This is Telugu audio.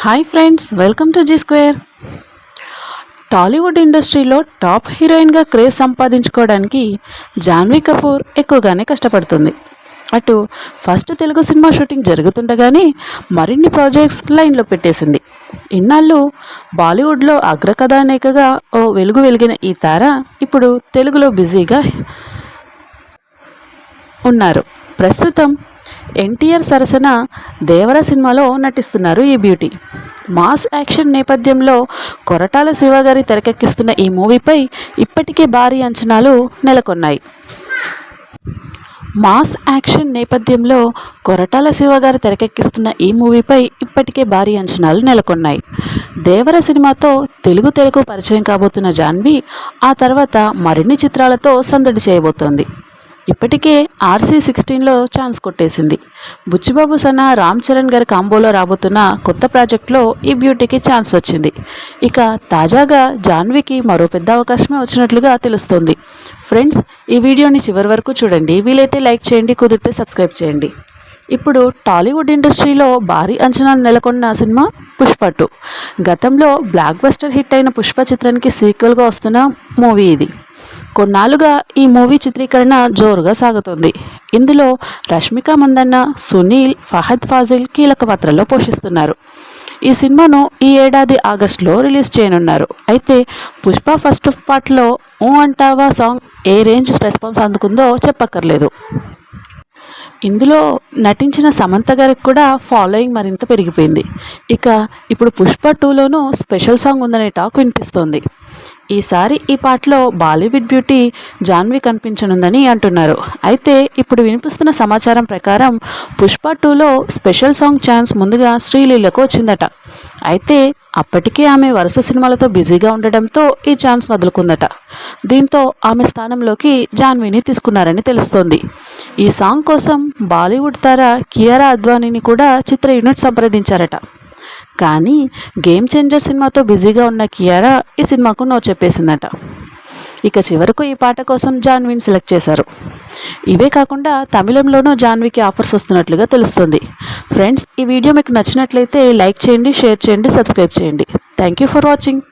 Hi friends, welcome to Zee square. Tollywood ఇండస్ట్రీలో టాప్ హీరోయిన్గా క్రేజ్ సంపాదించుకోవడానికి జాన్వీ కపూర్ ఎక్కువగానే కష్టపడుతుంది. అటు ఫస్ట్ తెలుగు సినిమా షూటింగ్ జరుగుతుండగానే మరిన్ని ప్రాజెక్ట్స్ లైన్లో పెట్టేసింది. ఇన్నాళ్ళు బాలీవుడ్లో అగ్రకథానాయికగా ఓ వెలుగు వెలిగిన ఈ తార ఇప్పుడు తెలుగులో బిజీగా ఉన్నారు. ప్రస్తుతం ఎన్టీఆర్ సరసన దేవర సినిమాలో నటిస్తున్నారు ఈ బ్యూటీ. మాస్ యాక్షన్ నేపథ్యంలో కొరటాల శివ గారి తెరకెక్కిస్తున్న ఈ మూవీపై ఇప్పటికే భారీ అంచనాలు నెలకొన్నాయి. మాస్ యాక్షన్ నేపథ్యంలో కొరటాల శివ గారు తెరకెక్కిస్తున్న ఈ మూవీపై ఇప్పటికే భారీ అంచనాలు నెలకొన్నాయి. దేవర సినిమాతో తెలుగు తెరకు పరిచయం కాబోతున్న జాన్వీ ఆ తర్వాత మరిన్ని చిత్రాలతో సందడి చేయబోతోంది. ఇప్పటికే RC16లో ఛాన్స్ కొట్టేసింది. బుచ్చిబాబు సనా రామ్ చరణ్ గారి కాంబోలో రాబోతున్న కొత్త ప్రాజెక్టులో ఈ బ్యూటీకి ఛాన్స్ వచ్చింది. ఇక తాజాగా జాన్వీకి మరో పెద్ద అవకాశమే వచ్చినట్లుగా తెలుస్తోంది. ఫ్రెండ్స్, ఈ వీడియోని చివరి వరకు చూడండి. వీలైతే లైక్ చేయండి, కుదిరితే సబ్స్క్రైబ్ చేయండి. ఇప్పుడు టాలీవుడ్ ఇండస్ట్రీలో భారీ అంచనాలు నెలకొన్న సినిమా పుష్ప 2. గతంలో బ్లాక్ బస్టర్ హిట్ అయిన పుష్ప చిత్రానికి సీక్వెల్గా వస్తున్న మూవీ ఇది. కొన్నాళ్ళుగా ఈ మూవీ చిత్రీకరణ జోరుగా సాగుతుంది. ఇందులో రష్మిక మందన్న, సునీల్, ఫహద్ ఫాజిల్ కీలక పాత్రలో పోషిస్తున్నారు. ఈ సినిమాను ఈ ఏడాది ఆగస్టులో రిలీజ్ చేయనున్నారు. అయితే పుష్ప ఫస్ట్ పార్ట్లో ఊ అంటావా సాంగ్ ఏ రేంజ్ రెస్పాన్స్ అందుకుందో చెప్పక్కర్లేదు. ఇందులో నటించిన సమంత గారికి కూడా ఫాలోయింగ్ మరింత పెరిగిపోయింది. ఇక ఇప్పుడు పుష్ప 2లోనూ స్పెషల్ సాంగ్ ఉందనే టాక్ వినిపిస్తోంది. ఈసారి ఈ పాటలో బాలీవుడ్ బ్యూటీ జాన్వీ కనిపించనుందని అంటున్నారు. అయితే ఇప్పుడు వినిపిస్తున్న సమాచారం ప్రకారం పుష్ప 2లో స్పెషల్ సాంగ్ ఛాన్స్ ముందుగా శ్రీలీలకు వచ్చిందట. అయితే అప్పటికే ఆమె వరుస సినిమాలతో బిజీగా ఉండడంతో ఈ ఛాన్స్ వదులుకుందట. దీంతో ఆమె స్థానంలోకి జాన్వీని తీసుకున్నారని తెలుస్తోంది. ఈ సాంగ్ కోసం బాలీవుడ్ తార కియారా అద్వానీని కూడా చిత్ర యూనిట్ సంప్రదించారట. కానీ గేమ్ చేంజర్ సినిమాతో బిజీగా ఉన్న కియారా ఈ సినిమాకు నో చెప్పేసిందట. ఇక చివరకు ఈ పాట కోసం జాన్వీని సెలెక్ట్ చేశారు. ఇవే కాకుండా తమిళంలోనూ జాన్వీకి ఆఫర్స్ వస్తున్నట్లుగా తెలుస్తుంది. ఫ్రెండ్స్, ఈ వీడియో మీకు నచ్చినట్లయితే లైక్ చేయండి, షేర్ చేయండి, సబ్స్క్రైబ్ చేయండి. Thank you for watching.